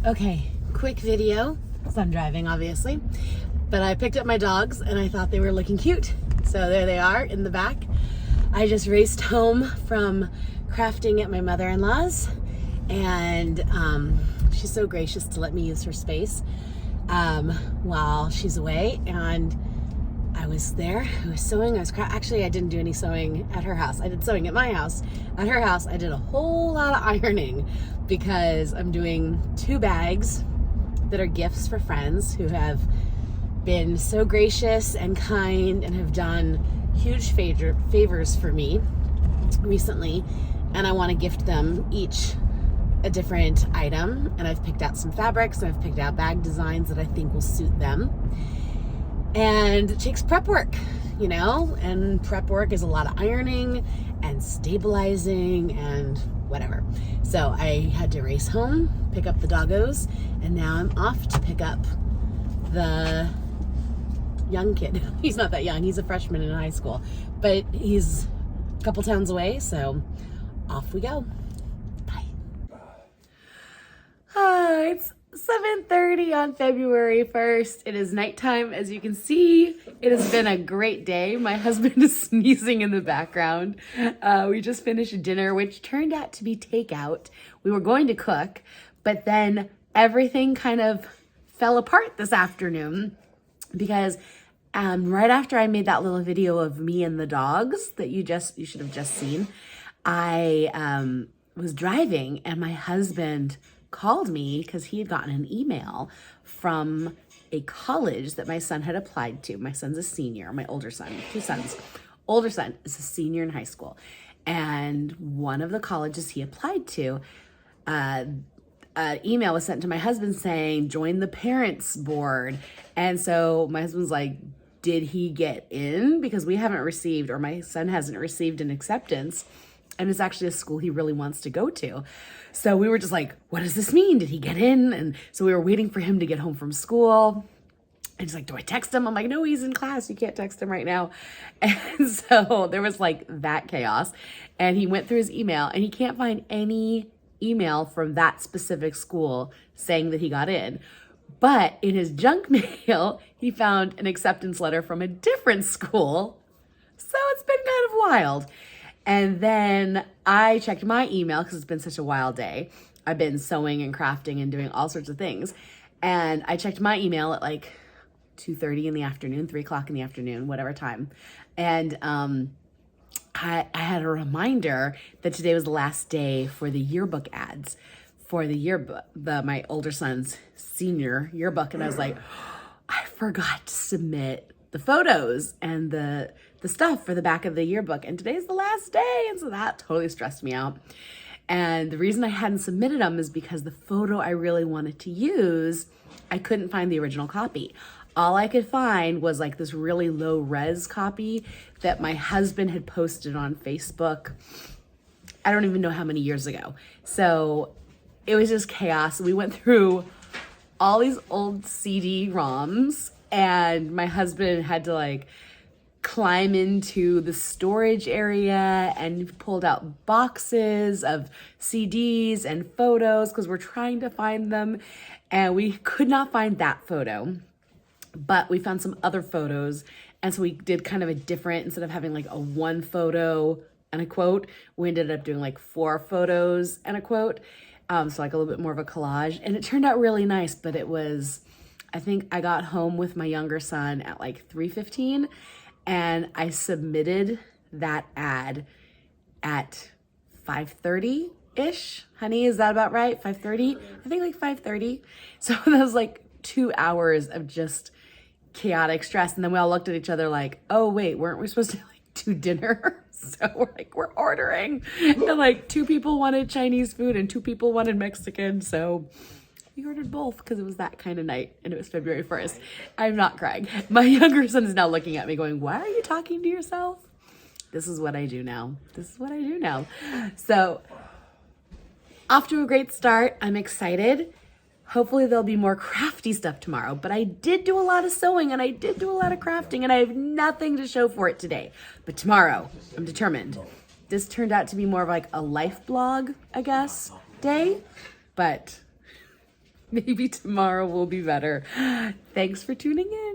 Okay, quick video, because I'm driving obviously, but I picked up my dogs and I thought they were looking cute. So there they are in the back. I just raced home from crafting at my mother-in-law's, and she's so gracious to let me use her space while she's away. And I was there, I was sewing, actually I didn't do any sewing at her house. I did sewing at my house. At her house, I did a whole lot of ironing because I'm doing 2 bags that are gifts for friends who have been so gracious and kind and have done huge favors for me recently. And I want to gift them each a different item. And I've picked out some fabrics and I've picked out bag designs that I think will suit them. And it takes prep work, you know, and prep work is a lot of ironing and stabilizing and whatever. So I had to race home, pick up the doggos, and now I'm off to pick up the young kid. He's not that young, he's a freshman in high school, but he's a couple towns away, so off we go. Bye. It's 7:30 on February 1st. It is nighttime, as you can see. It has been a great day. My husband is sneezing in the background. We just finished dinner, which turned out to be takeout. We were going to cook, but then everything kind of fell apart this afternoon because right after I made that little video of me and the dogs that you should have just seen, I was driving and my husband called me because he had gotten an email from a college that my son had applied to. My son's a senior, my older son, 2 sons. Older son is a senior in high school. And one of the colleges he applied to, an email was sent to my husband saying, join the parents board. And so my husband's like, did he get in? Because we haven't received, or my son hasn't received an acceptance. And it's actually a school he really wants to go to. So we were just like, what does this mean? Did he get in? And so we were waiting for him to get home from school. And he's like, do I text him? I'm like, no, he's in class. You can't text him right now. And so there was like that chaos. And he went through his email and he can't find any email from that specific school saying that he got in. But in his junk mail, he found an acceptance letter from a different school. So it's been kind of wild. And then I checked my email because it's been such a wild day. I've been sewing and crafting and doing all sorts of things. And I checked my email at like 2:30 in the afternoon, 3 o'clock in the afternoon, whatever time. And I had a reminder that today was the last day for the yearbook ads for the yearbook, my older son's senior yearbook. And I was like, I forgot to submit the photos and the stuff for the back of the yearbook, and today's the last day. And so that totally stressed me out. And the reason I hadn't submitted them is because the photo I really wanted to use, I couldn't find the original copy. All I could find was like this really low res copy that my husband had posted on Facebook. I don't even know how many years ago. So it was just chaos. We went through all these old CD-ROMs and my husband had to like climb into the storage area and pulled out boxes of CDs and photos because we're trying to find them. And we could not find that photo, but we found some other photos. And so we did kind of a different, instead of having like a 1 photo and a quote, we ended up doing like 4 photos and a quote. So like a little bit more of a collage, and it turned out really nice, but it was, I think I got home with my younger son at like 3:15 and I submitted that ad at 5:30-ish. Honey, is that about right? 5:30? I think like 5:30. So that was like 2 hours of just chaotic stress. And then we all looked at each other like, oh wait, weren't we supposed to like do dinner? So we're ordering. And like 2 people wanted Chinese food and 2 people wanted Mexican. So we ordered both because it was that kind of night and it was February 1st. I'm not crying. My younger son is now looking at me going, why are you talking to yourself? This is what I do now. This is what I do now. So off to a great start. I'm excited. Hopefully there'll be more crafty stuff tomorrow, but I did do a lot of sewing and I did do a lot of crafting and I have nothing to show for it today. But tomorrow, I'm determined. This turned out to be more of like a life blog, I guess, day, but Maybe tomorrow will be better. Thanks for tuning in.